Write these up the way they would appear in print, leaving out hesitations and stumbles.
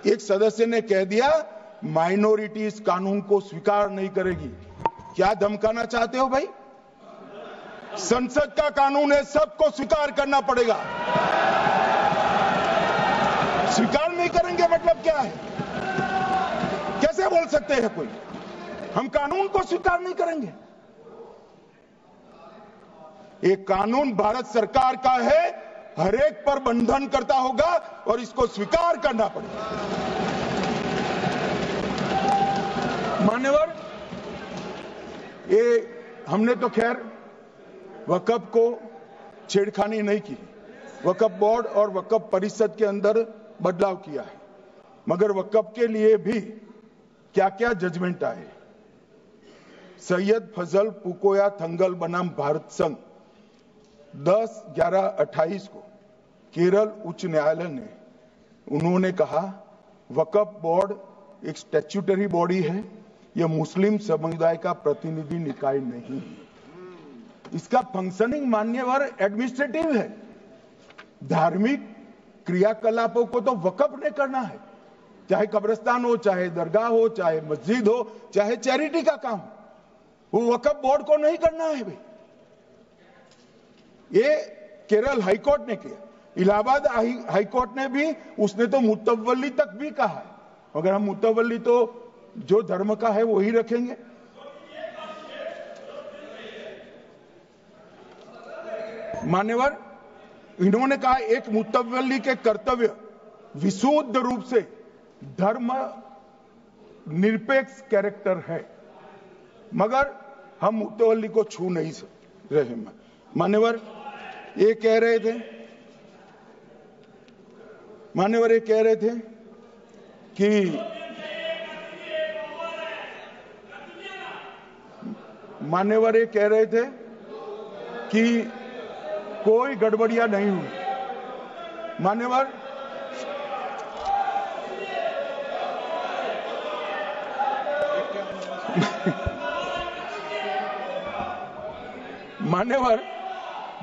एक सदस्य ने कह दिया माइनॉरिटी इस कानून को स्वीकार नहीं करेगी। क्या धमकाना चाहते हो भाई? संसद का कानून है, सबको स्वीकार करना पड़ेगा। स्वीकार नहीं करेंगे मतलब क्या है? कैसे बोल सकते हैं कोई हम कानून को स्वीकार नहीं करेंगे? एक कानून भारत सरकार का है, हर एक पर बंधन करता होगा और इसको स्वीकार करना पड़ेगा। मान्यवर, ये हमने तो खैर वक्फ को छेड़खानी नहीं की, वक्फ बोर्ड और वक्फ परिषद के अंदर बदलाव किया है, मगर वक्फ के लिए भी क्या क्या जजमेंट आए। सैयद फजल पुकोया थंगल बनाम भारत संघ 10/11/28 को केरल उच्च न्यायालय ने उन्होंने कहा वक्फ बोर्ड एक स्टैट्यूटरी बॉडी है, यह मुस्लिम समुदाय का प्रतिनिधि निकाय नहीं है। इसका फंक्शनिंग मान्यवर एडमिनिस्ट्रेटिव है। धार्मिक क्रियाकलापों को तो वक्फ ने करना है, चाहे कब्रिस्तान हो, चाहे दरगाह हो, चाहे मस्जिद हो, चाहे चैरिटी का काम, वो वक्फ बोर्ड को नहीं करना है भाई। ये केरल हाईकोर्ट ने किया, इलाहाबाद हाईकोर्ट ने भी, उसने तो मुतवल्ली तक भी कहा है, मगर हम मुतवल्ली तो जो धर्म का है वही रखेंगे। मान्यवर, इन्होंने कहा एक मुतवल्ली के कर्तव्य विशुद्ध रूप से धर्म निरपेक्ष कैरेक्टर है, मगर हम मुतवल्ली को छू नहीं रहे। मान्यवर ये कह रहे थे, मान्यवर ये कह रहे थे कि मान्यवर ये कह रहे थे कि कोई गड़बड़ियां नहीं हुई। मान्यवर, मान्यवर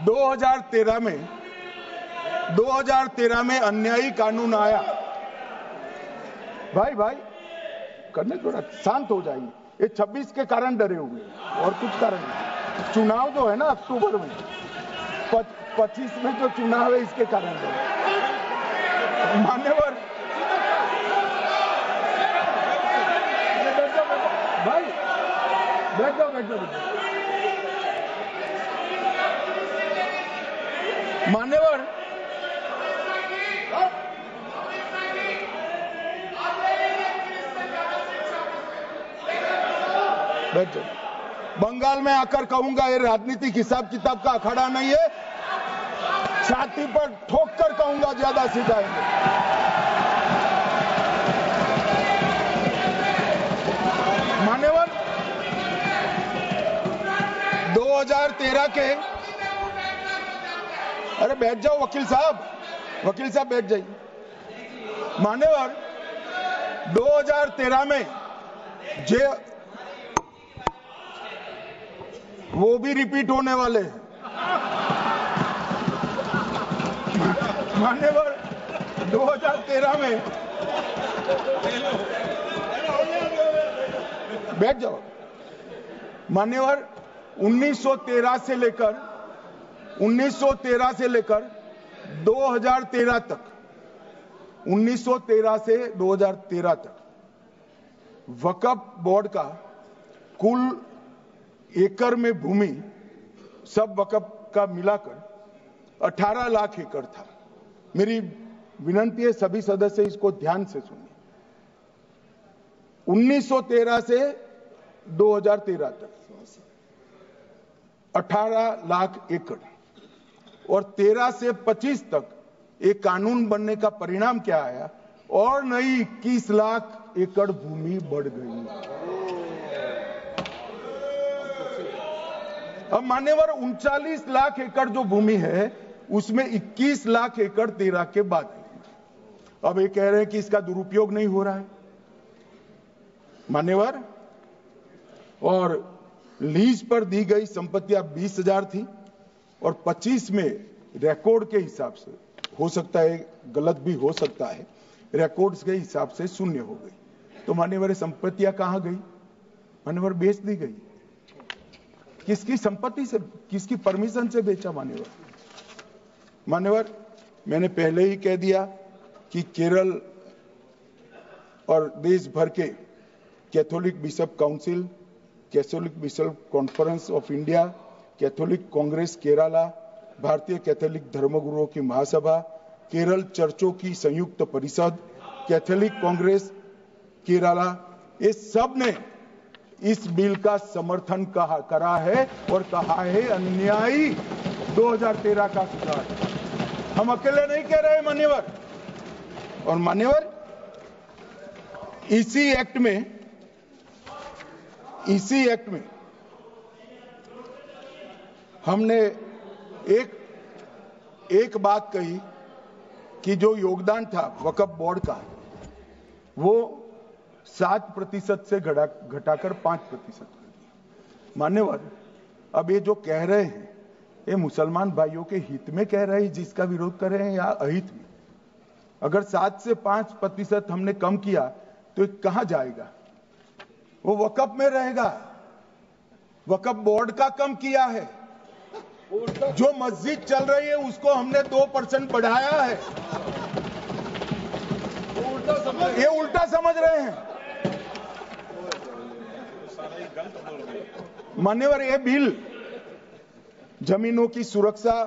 2013 में अन्यायी कानून आया। भाई करने थोड़ा शांत हो जाइए। ये 26 के कारण डरे हुए और कुछ कारण नहीं। चुनाव जो है ना अक्टूबर में, 25 में जो चुनाव है इसके कारण डरे। मान्यवर भाई बैठ जाओ। मान्यवर बैठ जाओ। बंगाल में आकर कहूंगा ये राजनीतिक हिसाब किताब का अखाड़ा नहीं है, छाती पर ठोक कर कहूंगा, ज्यादा सीधा है। मान्यवर 2013 के, अरे बैठ जाओ वकील साहब बैठ जाइए। मान्यवर 2013 में वो भी रिपीट होने वाले हैं। मान्यवर 2013 में बैठ जाओ। मान्यवर 1913 से लेकर 2013 तक 1913 से 2013 तक वक्फ बोर्ड का कुल एकड़ में भूमि सब वक्फ का मिलाकर 18 लाख एकड़ था। मेरी विनंती है सभी सदस्य इसको ध्यान से सुनिए। 1913 से 2013 तक 18 लाख एकड़ और 13 से 25 तक एक कानून बनने का परिणाम क्या आया, और नई 21 लाख एकड़ भूमि बढ़ गई। अब मान्यवर 39 लाख एकड़ जो भूमि है उसमें 21 लाख एकड़ 13 के बाद है। अब ये कह रहे हैं कि इसका दुरुपयोग नहीं हो रहा है। मान्यवर, और लीज पर दी गई संपत्तियां 20,000 थी और 25 में रिकॉर्ड के हिसाब से, हो सकता है गलत भी हो सकता है, रिकॉर्ड्स के हिसाब से शून्य हो गई। तो मान्यवर संपत्तियां कहां गई? मान्यवर बेच दी गई। किसकी संपत्ति से, किसकी परमिशन से बेचा? मान्यवर मैंने पहले ही कह दिया कि केरल और देश भर के Catholic bishop council, Catholic bishop conference of India, Catholic Congress Kerala, भारतीय कैथोलिक धर्मगुरुओं की महासभा, केरल चर्चों की संयुक्त परिषद, कैथोलिक कांग्रेस केरला, ये सब ने इस बिल का समर्थन करा है और कहा है अन्यायी 2013 का सुधार। हम अकेले नहीं कह रहे मान्यवर। और मान्यवर इसी एक्ट में हमने एक बात कही कि जो योगदान था वक्फ बोर्ड का वो 7% से घटाकर 5% कर दिया। मान्यवर अब ये जो कह रहे हैं ये मुसलमान भाइयों के हित में कह रहे हैं जिसका विरोध कर रहे हैं या अहित में? अगर 7 से 5% हमने कम किया तो कहां जाएगा? वो वक्फ में रहेगा। वक्फ बोर्ड का कम किया है। जो मस्जिद चल रही है उसको हमने 2% बढ़ाया है। ये उल्टा समझ रहे हैं मान्यवर। ये बिल जमीनों की सुरक्षा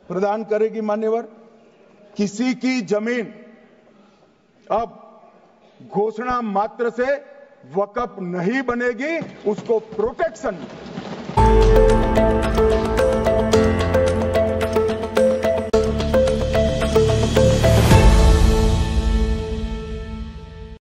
प्रदान करेगी मान्यवर। किसी की जमीन अब घोषणा मात्र से वक्फ नहीं बनेगी, उसको प्रोटेक्शन